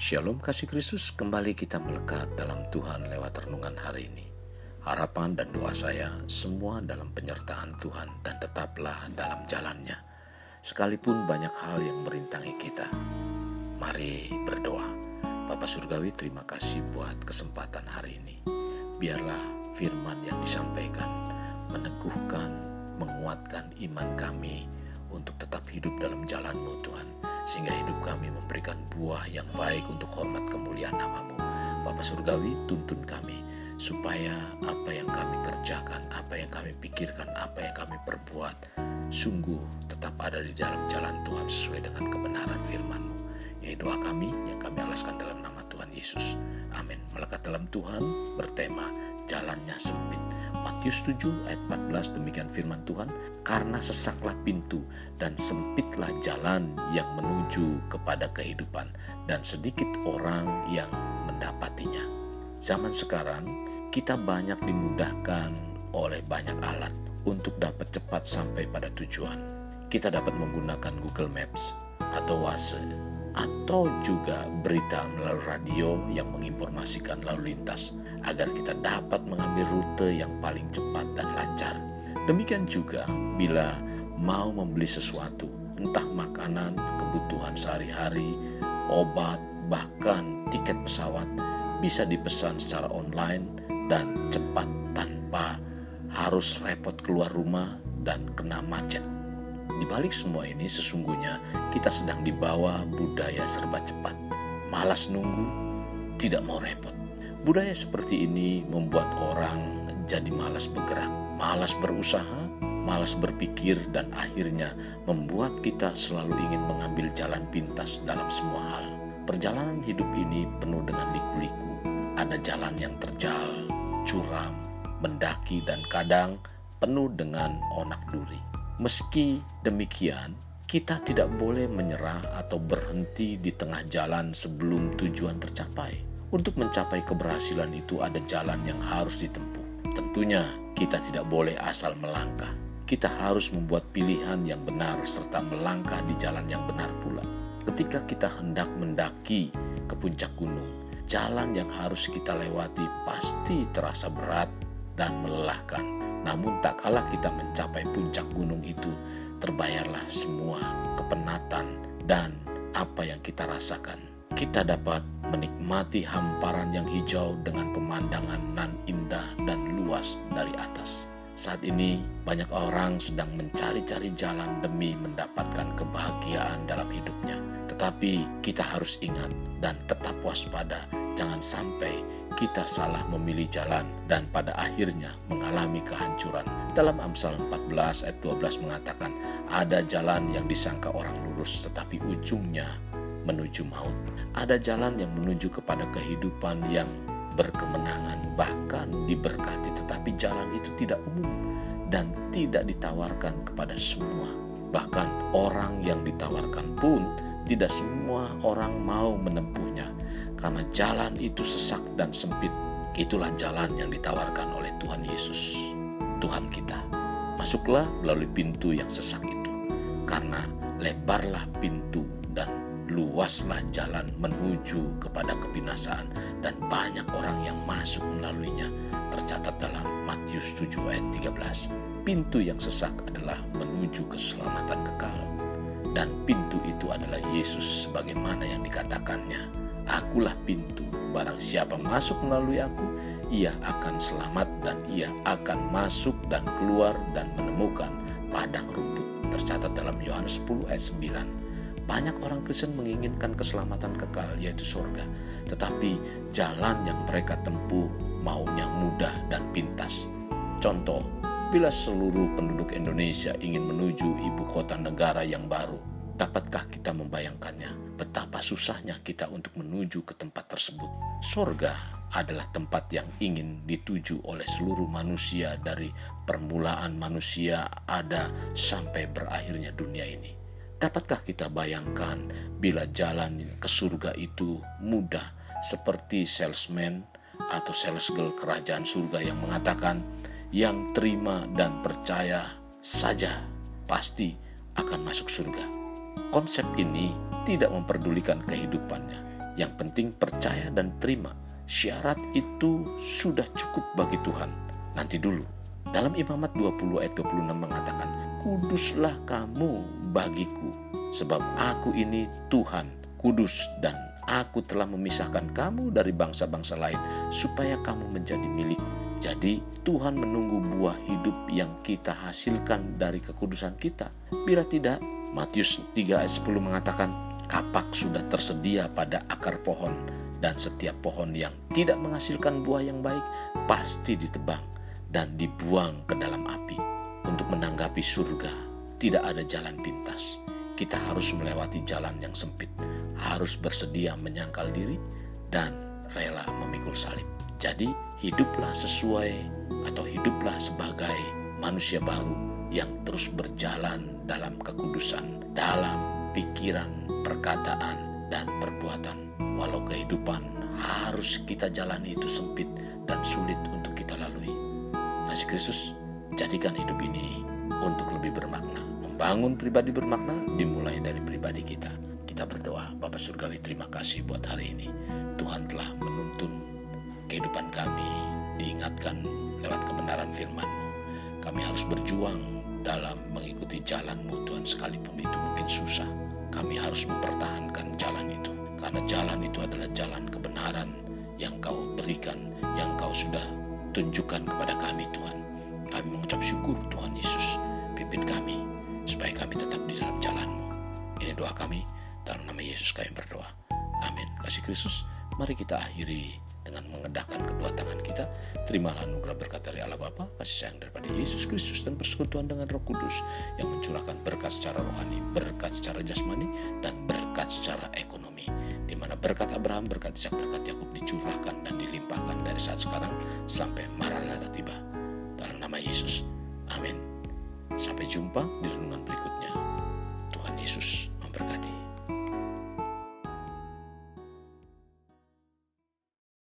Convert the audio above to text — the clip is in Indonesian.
Shalom kasih Kristus, kembali kita melekat dalam Tuhan lewat renungan hari ini. Harapan dan doa saya semua dalam penyertaan Tuhan dan tetaplah dalam jalannya. Sekalipun banyak hal yang merintangi kita, mari berdoa. Bapa Surgawi, terima kasih buat kesempatan hari ini. Biarlah firman yang disampaikan meneguhkan, menguatkan iman kami untuk tetap hidup dalam jalan-Mu Tuhan, sehingga hidup kami memberikan buah yang baik untuk hormat kemuliaan nama-Mu. Bapa Surgawi, tuntun kami supaya apa yang kami kerjakan, apa yang kami pikirkan, apa yang kami perbuat sungguh tetap ada di dalam jalan Tuhan sesuai dengan kebenaran firman-Mu. Ini doa kami yang kami alaskan dalam nama Tuhan Yesus. Amin. Melekat dalam Tuhan bertema jalannya sempit. Matius 7 ayat 14, demikian firman Tuhan, karena sesaklah pintu dan sempitlah jalan yang menuju kepada kehidupan, dan sedikit orang yang mendapatinya. Zaman sekarang kita banyak dimudahkan oleh banyak alat untuk dapat cepat sampai pada tujuan. Kita dapat menggunakan Google Maps atau Waze, atau juga berita melalui radio yang menginformasikan lalu lintas agar kita dapat mengambil rute yang paling cepat dan lancar. Demikian juga bila mau membeli sesuatu, entah makanan, kebutuhan sehari-hari, obat, bahkan tiket pesawat, bisa dipesan secara online dan cepat tanpa harus repot keluar rumah dan kena macet. Di balik semua ini sesungguhnya kita sedang dibawa budaya serba cepat. Malas nunggu, tidak mau repot. Budaya seperti ini membuat orang jadi malas bergerak, malas berusaha, malas berpikir, dan akhirnya membuat kita selalu ingin mengambil jalan pintas dalam semua hal. Perjalanan hidup ini penuh dengan liku-liku. Ada jalan yang terjal, curam, mendaki, dan kadang penuh dengan onak duri. Meski demikian, kita tidak boleh menyerah atau berhenti di tengah jalan sebelum tujuan tercapai. Untuk mencapai keberhasilan itu ada jalan yang harus ditempuh. Tentunya kita tidak boleh asal melangkah. Kita harus membuat pilihan yang benar serta melangkah di jalan yang benar pula. Ketika kita hendak mendaki ke puncak gunung, jalan yang harus kita lewati pasti terasa berat dan melelahkan. Namun tak kala kita mencapai puncak gunung itu, terbayarlah semua kepenatan dan apa yang kita rasakan. Kita dapat menikmati hamparan yang hijau dengan pemandangan nan indah dan luas dari atas. Saat ini banyak orang sedang mencari-cari jalan demi mendapatkan kebahagiaan dalam hidupnya. Tetapi kita harus ingat dan tetap waspada, jangan sampai kita salah memilih jalan dan pada akhirnya mengalami kehancuran. Dalam Amsal 14 ayat 12 mengatakan, ada jalan yang disangka orang lurus tetapi ujungnya menuju maut. Ada jalan yang menuju kepada kehidupan yang berkemenangan, bahkan diberkati, tetapi jalan itu tidak umum dan tidak ditawarkan kepada semua. Bahkan orang yang ditawarkan pun tidak semua orang mau menempuhnya, karena jalan itu sesak dan sempit. Itulah jalan yang ditawarkan oleh Tuhan Yesus, Tuhan kita. Masuklah melalui pintu yang sesak itu, karena lebarlah pintu dan luaslah jalan menuju kepada kebinasaan, dan banyak orang yang masuk melaluinya. Tercatat dalam Matius 7 ayat 13. Pintu yang sesak adalah menuju keselamatan kekal, dan pintu itu adalah Yesus sebagaimana yang dikatakannya, akulah pintu, barang siapa masuk melalui aku, ia akan selamat dan ia akan masuk dan keluar dan menemukan padang rumput. Tercatat dalam Yohanes 10 ayat 9. Banyak orang Kristen menginginkan keselamatan kekal, yaitu surga. Tetapi jalan yang mereka tempuh maunya mudah dan pintas. Contoh, bila seluruh penduduk Indonesia ingin menuju ibu kota negara yang baru, dapatkah kita membayangkannya betapa susahnya kita untuk menuju ke tempat tersebut? Surga adalah tempat yang ingin dituju oleh seluruh manusia dari permulaan manusia ada sampai berakhirnya dunia ini. Dapatkah kita bayangkan bila jalan ke surga itu mudah seperti salesman atau sales girl kerajaan surga yang mengatakan, yang terima dan percaya saja pasti akan masuk surga. Konsep ini tidak memperdulikan kehidupannya. Yang penting percaya dan terima. Syarat itu sudah cukup bagi Tuhan. Nanti dulu. Dalam Imamat 20 ayat 26 mengatakan, kuduslah kamu bagiku, sebab aku ini Tuhan, kudus, dan aku telah memisahkan kamu dari bangsa-bangsa lain, supaya kamu menjadi milikku. Jadi Tuhan menunggu buah hidup yang kita hasilkan dari kekudusan kita. Bila tidak, Matius 3 ayat 10 mengatakan, kapak sudah tersedia pada akar pohon, dan setiap pohon yang tidak menghasilkan buah yang baik pasti ditebang dan dibuang ke dalam api. Untuk menanggapi surga, tidak ada jalan pintas. Kita harus melewati jalan yang sempit, harus bersedia menyangkal diri, dan rela memikul salib. Jadi, hiduplah sesuai atau hiduplah sebagai manusia baru yang terus berjalan dalam kekudusan, dalam pikiran, perkataan, dan perbuatan. Walau kehidupan harus kita jalani itu sempit dan sulit untuk kita lalui. Kasih Kristus, jadikan hidup ini untuk lebih bermakna. Membangun pribadi bermakna dimulai dari pribadi kita. Kita berdoa, Bapa Surgawi, terima kasih buat hari ini. Tuhan telah menuntun kehidupan kami, diingatkan lewat kebenaran firman-Mu. Kami harus berjuang dalam mengikuti jalan-Mu Tuhan, sekalipun itu mungkin susah. Kami harus mempertahankan jalan itu, karena jalan itu adalah jalan kebenaran yang Kau berikan, yang Kau sudah tunjukkan kepada kami Tuhan. Kami mengucap syukur Tuhan Yesus, pimpin kami supaya kami tetap di dalam jalan-Mu. Ini doa kami, dalam nama Yesus kami berdoa. Amin. Kasih Kristus, mari kita akhiri dengan mengedahkan kedua tangan kita. Terimalah anugerah berkat dari Allah Bapa, kasih sayang daripada Yesus Kristus, dan persekutuan dengan Roh Kudus yang mencurahkan berkat secara rohani, berkat secara jasmani, dan berkat secara ekonomi. Di mana berkat Abraham, berkat Ishak, berkat Yakub dicurahkan dan dilimpahkan dari saat sekarang sampai Maranatha tiba. Dalam nama Yesus. Amin. Sampai jumpa di renungan berikutnya. Tuhan Yesus memberkati.